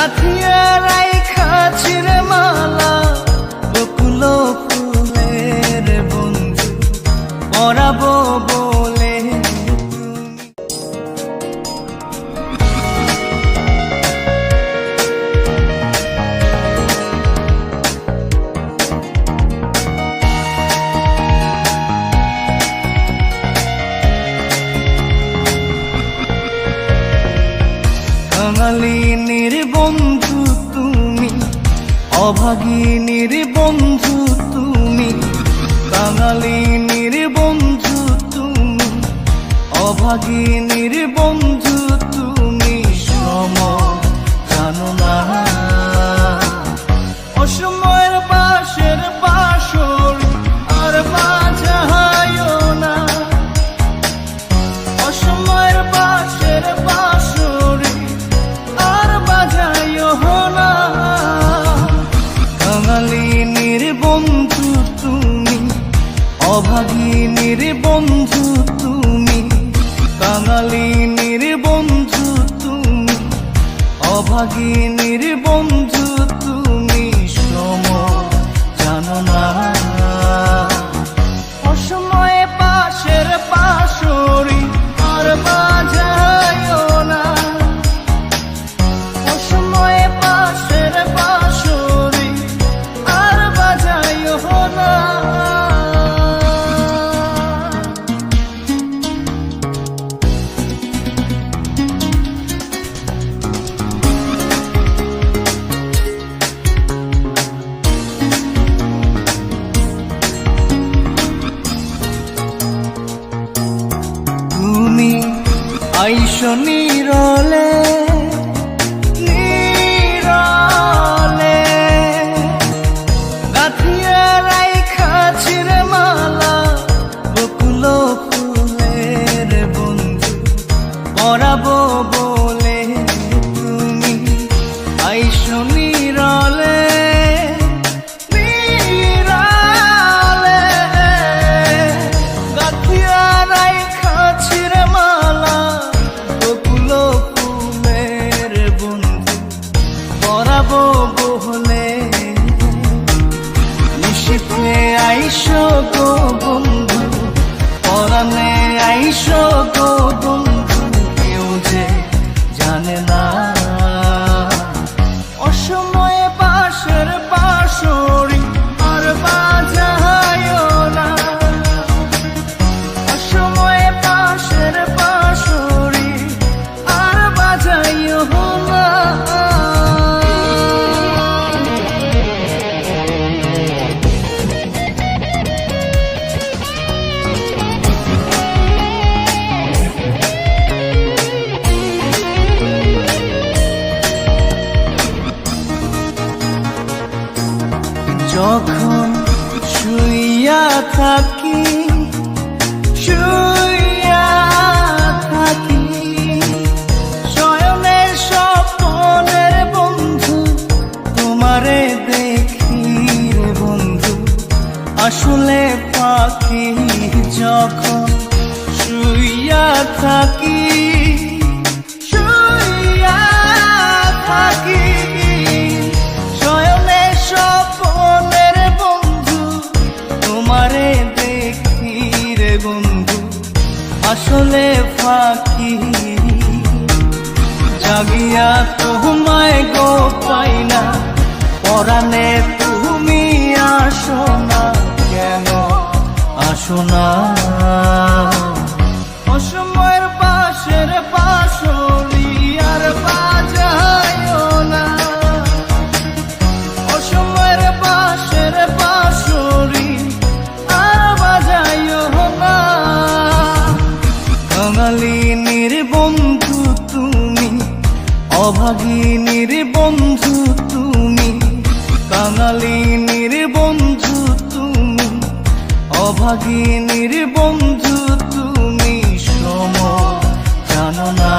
গাথিয়া রাইখাছির মালা বকুল ফুলের বন্ধু পরাবো বলে কাঙালিনীর বন্ধু তুমি, অভাগিনীর বন্ধু তুমি। কাঙালিনীর বন্ধু তুমি, অভাগিনীর বন্ধু তুমি। সম জানো না অসময়ের বাঁশের বাঁশর আর বাজায়ও না। অসময়ের বাঁশের বাঁশরি আর বাজায়ও না। কাঙালিনীর বন্ধু তুমি, অভাগিনীর বন্ধু তুমি। কাঙালিনীর বন্ধু তুমি, অভাগিনীর বন্ধু তুমি। সম জানো না অসময়ে পাশের পাশরি আর বাজায়ও না। অসময়ে পাশের পাশরি আর বাজায়ও না। তুমি আইসো নীরলে নীরলে, গাথিয়া রাইখাছির মালা বকুল ফুলের বন্ধু পরাবো বলে তুমি। আইসো নীরলে নীরলে, গাথিয়া রাইখাছির মালা বকুল ফুলের বন্ধু পরাবো বলে। নিশিতে আইসো গো বন্ধু, পরাণে আইসো গো বন্ধু। কেউ যে জানে না অসময়ে বাঁশের বাঁশরি আর বাজায়ও না। অসময়ে বাঁশের বাঁশরি আর বাজায়ও না। যখন শুইয়া থাকি শুইয়া থাকি, শয়নের স্বপ্নের বন্ধু তোমারে দেখি রে বন্ধু আসলে পাখি। যখন শুইয়া থাকি শুইয়া থাকি, শয়নের স্বপ্নের বন্ধু তোমারে দেখি রে বন্ধু আসলে ফাঁকি। জাগিয়া তোমায় গো পাই না, পরাণে তুমি আসো না। কেন আসো না অসময়ের পাশের পাশরি আর বাজায়ও না। অসময়ের পাশের পাশরি আর বাজায়ও না। কাঙালিনীর বন্ধু তুমি, অভাগিনীর বন্ধু তুমি। কাঙালিনীর বন্ধু তুমি, অভাগিনীর বন্ধু তুমি। সম জানো না